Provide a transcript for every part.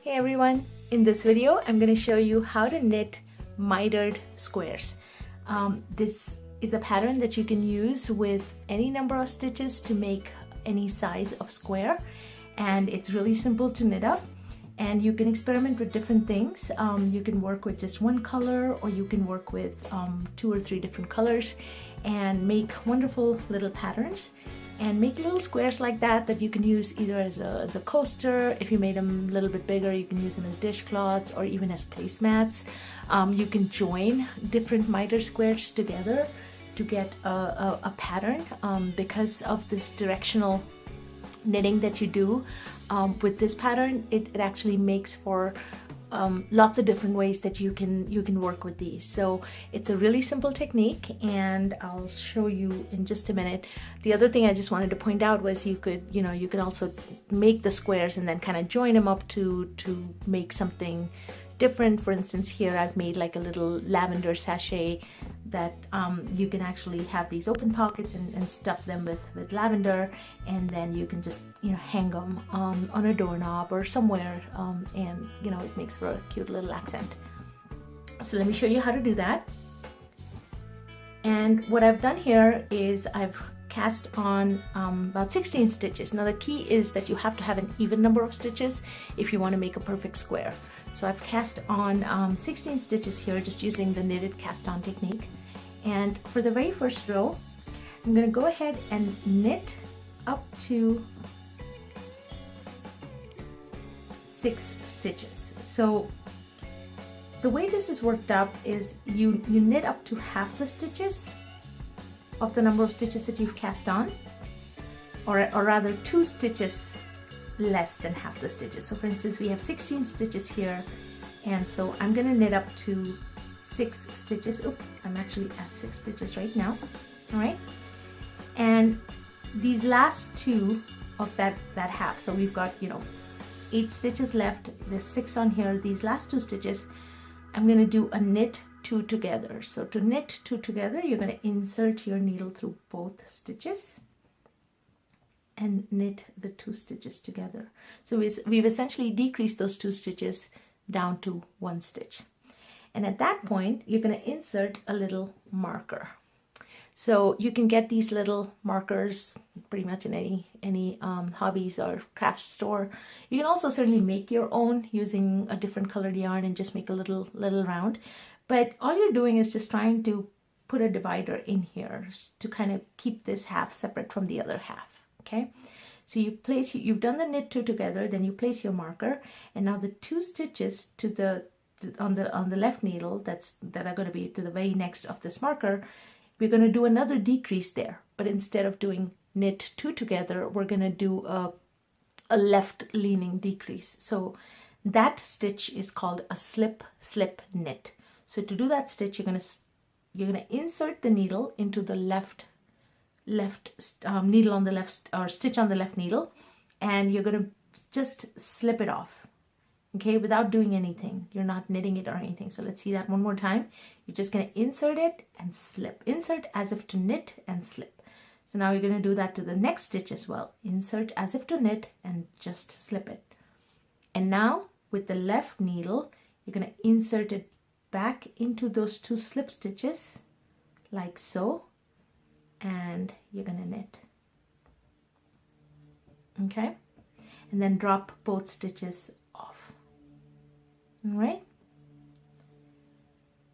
Hey everyone, in this video I'm going to show you how to knit mitered squares. This is a pattern that you can use with any number of stitches to make any size of square, and it's really simple to knit up, and you can experiment with different things. You can work with just one color, or you can work with 2 or 3 different colors and make wonderful little patterns and make little squares like that you can use either as a coaster. If you made them a little bit bigger, you can use them as dishcloths or even as placemats. You can join different miter squares together to get a pattern because of this directional knitting that you do with this pattern. It actually makes for lots of different ways that you can work with these. So it's a really simple technique, and I'll show you in just a minute. The other thing I just wanted to point out was you could also make the squares and then kind of join them up to make something different. For instance, here I've made like a little lavender sachet that you can actually have these open pockets and stuff them with lavender, and then you can just hang them on a doorknob or somewhere, and it makes for a cute little accent. So let me show you how to do that. And what I've done here is I've cast on about 16 stitches. Now the key is that you have to have an even number of stitches if you want to make a perfect square. So I've cast on 16 stitches here, just using the knitted cast on technique. And for the very first row, I'm going to go ahead and knit up to 6 stitches. So the way this is worked up is you knit up to half the stitches of the number of stitches that you've cast on, or rather 2 stitches less than half the stitches. So for instance, we have 16 stitches here, and so I'm going to knit up to 6 stitches. Oops, I'm actually at 6 stitches right now. All right, and these last 2 of that half, so we've got 8 stitches left, there's 6 on here. These last 2 stitches I'm going to do a knit 2 together. So to knit 2 together, you're going to insert your needle through both stitches and knit the 2 stitches together. So we've essentially decreased those 2 stitches down to 1 stitch. And at that point, you're going to insert a little marker. So you can get these little markers pretty much in any hobbies or craft store. You can also certainly make your own using a different colored yarn and just make a little round. But all you're doing is just trying to put a divider in here to kind of keep this half separate from the other half. Okay, so you've done the knit 2 together, then you place your marker, and now the 2 stitches on the left needle that are going to be to the very next of this marker, we're going to do another decrease there, but instead of doing knit 2 together, we're going to do a left leaning decrease. So that stitch is called a slip knit. So to do that stitch, you're going to insert the needle into the left needle on the left, or stitch on the left needle, and you're going to just slip it off. Okay, without doing anything. You're not knitting it or anything. So let's see that one more time. You're just going to insert it and slip. Insert as if to knit and slip. So now you're going to do that to the next stitch as well. Insert as if to knit and just slip it. And now with the left needle, you're going to insert it back into those 2 slip stitches like so, and you're going to knit. Okay, and then drop both stitches off. All right,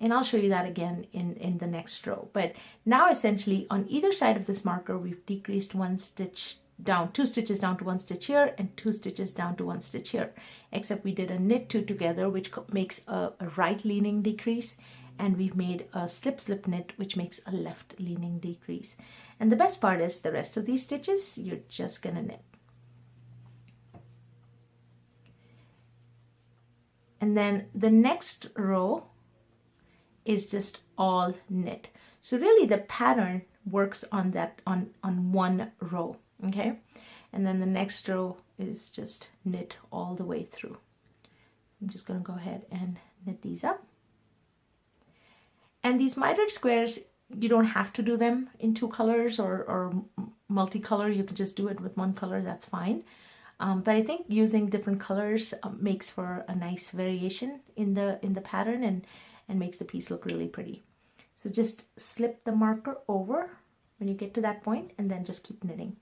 and I'll show you that again in the next row. But now essentially on either side of this marker, we've decreased 1 stitch down, 2 stitches down to 1 stitch here, and 2 stitches down to 1 stitch here, except we did a knit 2 together, which makes a right leaning decrease, and we've made a slip knit, which makes a left leaning decrease. And the best part is the rest of these stitches, you're just gonna knit. And then the next row is just all knit. So really the pattern works on one row, okay? And then the next row is just knit all the way through. I'm just going to go ahead and knit these up. And these mitered squares, you don't have to do them in 2 colors or multicolor. You can just do it with 1 color, that's fine. But I think using different colors makes for a nice variation in the pattern and makes the piece look really pretty. So just slip the marker over when you get to that point, and then just keep knitting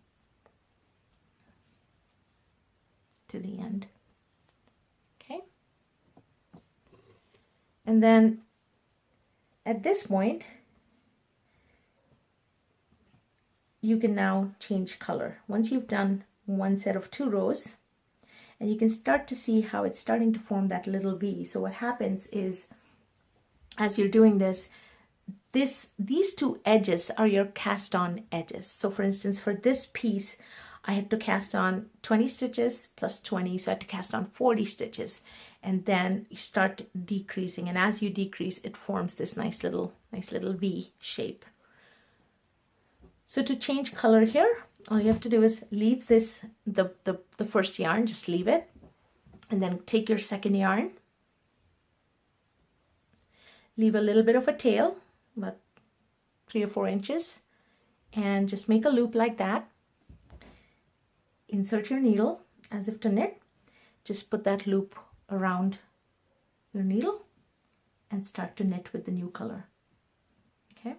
to the end. Okay. And then at this point, you can now change color. Once you've done one set of 2 rows, and you can start to see how it's starting to form that little V. So what happens is, as you're doing this, these 2 edges are your cast on edges. So for instance, for this piece, I had to cast on 20 stitches plus 20, so I had to cast on 40 stitches, and then you start decreasing, and as you decrease, it forms this nice little V shape. So to change color here, all you have to do is leave this, the first yarn, just leave it, and then take your second yarn, leave a little bit of a tail, about 3 or 4 inches, and just make a loop like that. Insert your needle as if to knit. Just put that loop around your needle and start to knit with the new color. Okay.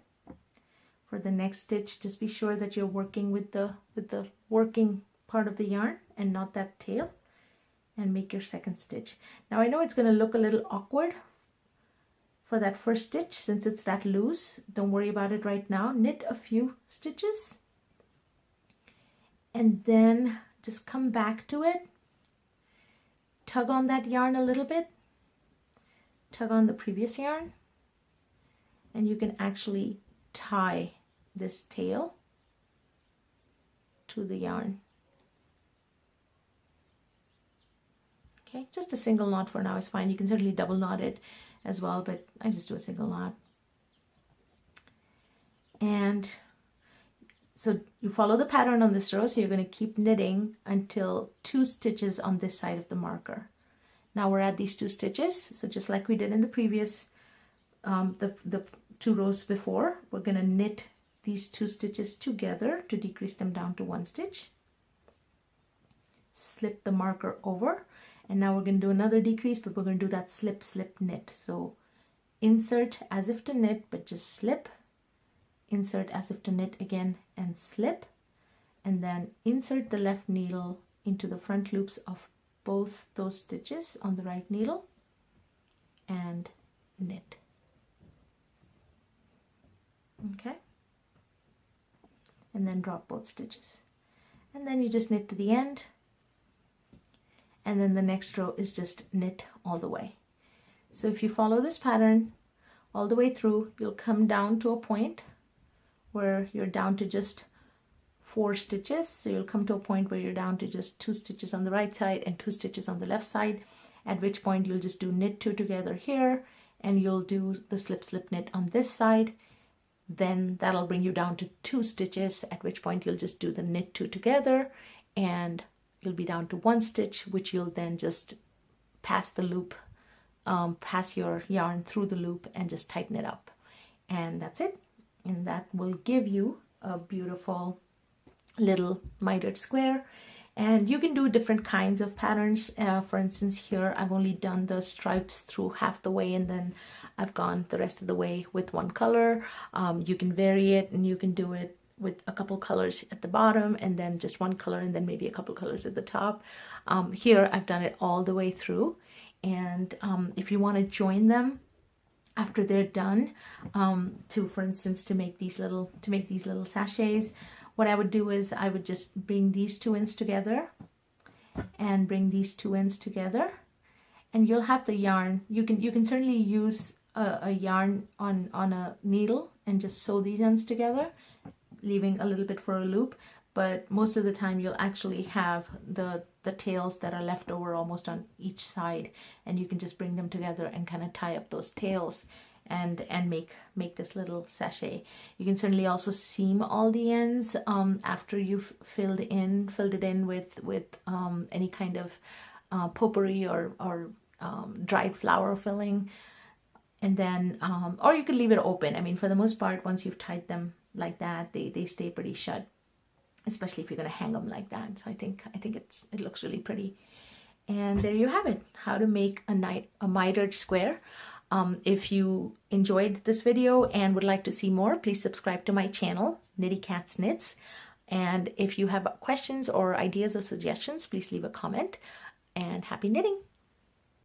For the next stitch, just be sure that you're working with the working part of the yarn and not that tail, and make your second stitch. Now I know it's going to look a little awkward for that first stitch since it's that loose. Don't worry about it right now. Knit a few stitches and then just come back to it. Tug on that yarn a little bit. Tug on the previous yarn, and you can actually tie this tail to the yarn. Okay, just a single knot for now is fine. You can certainly double knot it as well, but I just do a single knot. And so you follow the pattern on this row, so you're going to keep knitting until 2 stitches on this side of the marker. Now we're at these 2 stitches, so just like we did in the previous, the 2 rows before, we're going to knit these 2 stitches together to decrease them down to 1 stitch. Slip the marker over, and now we're going to do another decrease, but we're going to do that slip, slip, knit. So insert as if to knit, but just slip, insert as if to knit again and slip, and then insert the left needle into the front loops of both those stitches on the right needle and knit. Okay, and then drop both stitches, and then you just knit to the end, and then the next row is just knit all the way. So if you follow this pattern all the way through, you'll come down to a point where you're down to just 4 stitches. So you'll come to a point where you're down to just 2 stitches on the right side and 2 stitches on the left side, at which point you'll just do knit 2 together here, and you'll do the slip, slip, knit on this side. Then that'll bring you down to 2 stitches, at which point you'll just do the knit 2 together, and you'll be down to 1 stitch, which you'll then just pass the loop, pass your yarn through the loop and just tighten it up. And that's it. And that will give you a beautiful little mitered square. And you can do different kinds of patterns. For instance, here I've only done the stripes through half the way, and then I've gone the rest of the way with 1 color. You can vary it, and you can do it with a couple colors at the bottom, and then just 1 color, and then maybe a couple colors at the top. Here I've done it all the way through, and if you want to join them after they're done, for instance, to make these little sachets, what I would do is I would just bring these 2 ends together and bring these 2 ends together, and you'll have the yarn. You can certainly use a yarn on a needle and just sew these ends together, leaving a little bit for a loop, but most of the time you'll actually have the tails that are left over almost on each side, and you can just bring them together and kind of tie up those tails and make this little sachet. You can certainly also seam all the ends after you've filled it in with any kind of potpourri or dried flour filling, and then or you could leave it open. I mean, for the most part, once you've tied them like that, they stay pretty shut. especially if you're going to hang them like that. So I think it looks really pretty. And there you have it, how to make a mitered square. If you enjoyed this video and would like to see more, please subscribe to my channel, Knittycat's Knits. And if you have questions or ideas or suggestions, please leave a comment. And happy knitting!